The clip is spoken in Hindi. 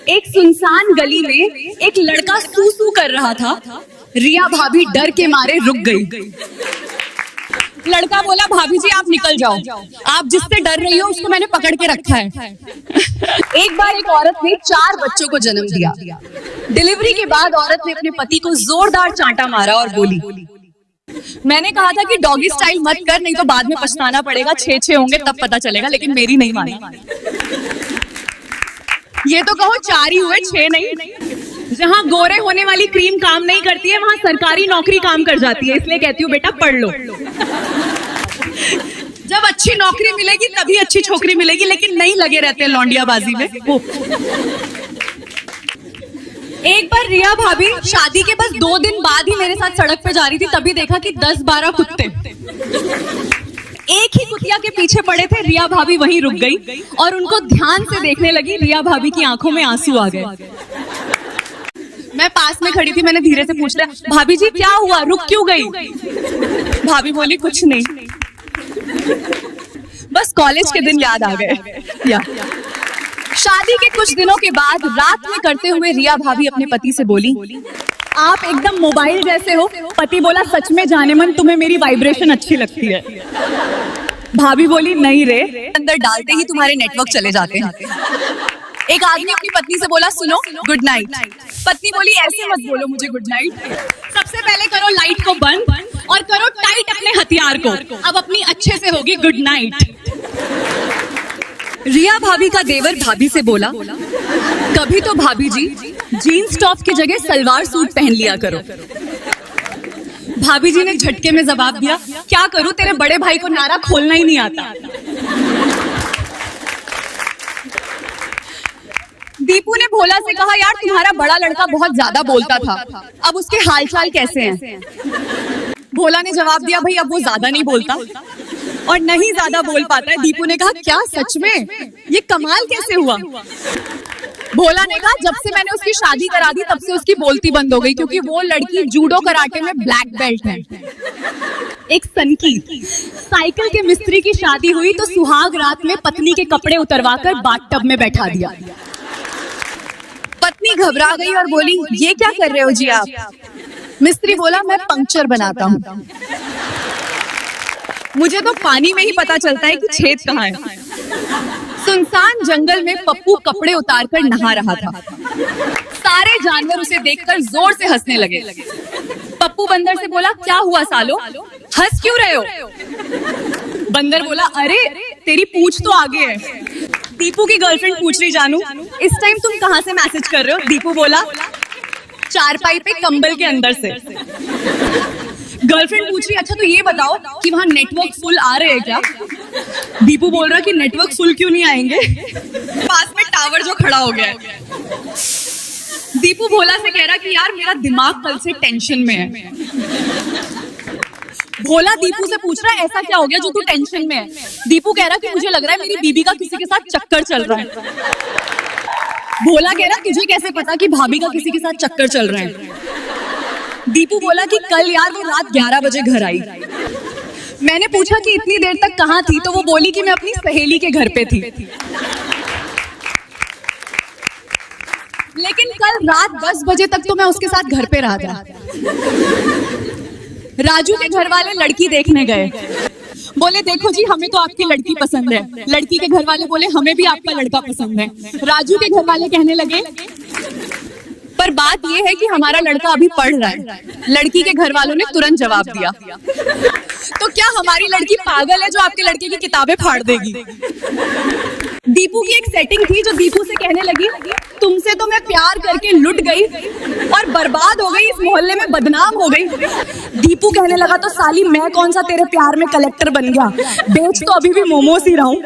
एक सुनसान गली में एक लड़का सू सू कर रहा था। रिया भाभी डर के मारे रुक गई। लड़का बोला, भाभी जी आप निकल जाओ, आप जिससे डर रही हो उसको मैंने पकड़ के रखा है। एक बार एक औरत ने 4 बच्चों को जन्म दिया। डिलीवरी के बाद औरत ने अपने पति को जोरदार चांटा मारा और बोली, मैंने कहा था कि डॉगी स्टाइल मत कर, नहीं तो बाद में पछताना पड़ेगा, 6 होंगे तब पता चलेगा, लेकिन मेरी नहीं मानी। ये तो कहो 4 ही हुए, 6 नहीं। जहाँ गोरे होने वाली क्रीम काम नहीं करती है, वहाँ सरकारी नौकरी काम कर जाती है। इसलिए कहती हूँ बेटा पढ़ लो। जब अच्छी नौकरी मिलेगी तभी अच्छी छोकरी मिलेगी, लेकिन नहीं लगे रहते लौंडियाबाजी में। एक बार रिया भाभी शादी के बस 2 दिन बाद ही मेरे साथ सड़क पे जा रही थी, तभी देखा कि 10-12 कुत्ते एक ही कुतिया के पीछे पड़े थे। रिया भाभी वहीं रुक गई और उनको ध्यान से देखने लगी। रिया भाभी की आंखों में आंसू आ गए। मैं पास में खड़ी थी, मैंने धीरे से पूछ लिया, भाभी जी क्या हुआ, रुक क्यों गई? भाभी बोली, कुछ नहीं, बस कॉलेज के दिन याद आ गए। शादी के कुछ दिनों के बाद रात में करते हुए रिया भाभी अपने पति से बोली, आप एकदम मोबाइल जैसे हो। पति बोला, सच में जाने मन तुम्हें मेरी वाइब्रेशन अच्छी लगती है। भाभी बोली, नहीं रे, अंदर डालते ही तुम्हारे नेटवर्क चले जाते हैं। एक आदमी अपनी पत्नी से बोला, सुनो गुड नाइट। पत्नी बोली, ऐसे मत बोलो मुझे गुड नाइट, सबसे पहले करो लाइट को बंद और करो टाइट अपने हथियार को, अब अपनी अच्छे से होगी गुड नाइट। रिया भाभी का देवर भाभी से बोला, कभी तो भाभी जी जीन्स टॉप की जगह सलवार सूट पहन लिया करो। भाभी जी ने झटके में जवाब दिया, क्या करूं, तेरे बड़े भाई को नारा खोलना ही नहीं आता। दीपू ने भोला से कहा, यार तुम्हारा बड़ा लड़का बहुत ज्यादा बोलता था, अब उसके हालचाल कैसे हैं? भोला ने जवाब दिया, भाई अब वो ज्यादा नहीं बोलता और नहीं ज्यादा बोल पाता है। दीपू ने कहा, क्या सच में, ये कमाल कैसे हुआ? भोला ने कहा, जब से मैंने उसकी शादी करा दी तब से उसकी बोलती बंद हो गई, क्योंकि वो लड़की जूडो कराटे में ब्लैक बेल्ट है। एक सनकी साइकिल के मिस्त्री की शादी हुई तो सुहाग रात में पत्नी के कपड़े उतरवाकर बाथटब में बैठा दिया। पत्नी घबरा गई और बोली, ये क्या कर रहे हो जी आप? मिस्त्री बोला, मैं पंक्चर बनाता हूँ, मुझे तो पानी में ही पता चलता है कि छेद कहाँ है। सुनसान जंगल में पप्पू कपड़े उतारकर नहा रहा था। सारे जानवर उसे देखकर जोर से हंसने लगे। पप्पू बंदर से बोला, क्या हुआ सालो, हंस क्यों रहे हो? बंदर बोला, अरे तेरी पूंछ तो आगे है। दीपू की गर्लफ्रेंड पूछ रही, जानू इस टाइम तुम कहाँ से मैसेज कर रहे हो? दीपू बोला, चारपाई पे कंबल के अंदर से। गर्लफ्रेंड पूछ रही, अच्छा तो ये बताओ कि वहाँ नेटवर्क फुल आ रहे हैं क्या? दीपू बोल रहा कि नेटवर्क फुल क्यों नहीं आएंगे, पास में टावर जो खड़ा हो गया है। दीपू भोला से कह रहा कि यार मेरा दिमाग कल से टेंशन में है। भोला दीपू से पूछ रहा है, ऐसा क्या हो गया जो तू टेंशन में है? दीपू कह रहा कि मुझे लग रहा है मेरी बीबी का किसी के साथ चक्कर चल रहा है। भोला कह रहा, तुझे कैसे पता कि भाभी का किसी के साथ चक्कर चल रहा है? दीपू बोला कि कल यार वो रात 11 बजे घर आई। मैंने पूछा कि इतनी देर तक कहाँ थी, तो वो बोली कि मैं अपनी सहेली के घर पे थी। लेकिन कल रात 10 बजे तक तो मैं उसके साथ घर पे रहा था। राजू के घर वाले लड़की देखने गए, बोले देखो जी हमें तो आपकी लड़की पसंद है। लड़की के घर वाले बोले हमें भी आपका लड़का पसंद है। राजू के घर वाले कहने लगे, पर बात यह है कि हमारा लड़का अभी पढ़ रहा है। लड़की के घर वालों ने तुरंत जवाब दिया, तो क्या हमारी लड़की पागल है जो आपके लड़के की किताबें फाड़ देगी? दीपू की एक सेटिंग थी जो दीपू से कहने लगी, तुमसे तो मैं प्यार करके लुट गई और बर्बाद हो गई, इस मोहल्ले में बदनाम हो गई। दीपू कहने लगा, तो साली मैं कौन सा तेरे प्यार में कलेक्टर बन गया, बेच तो अभी भी मोमोस ही रहा हूं।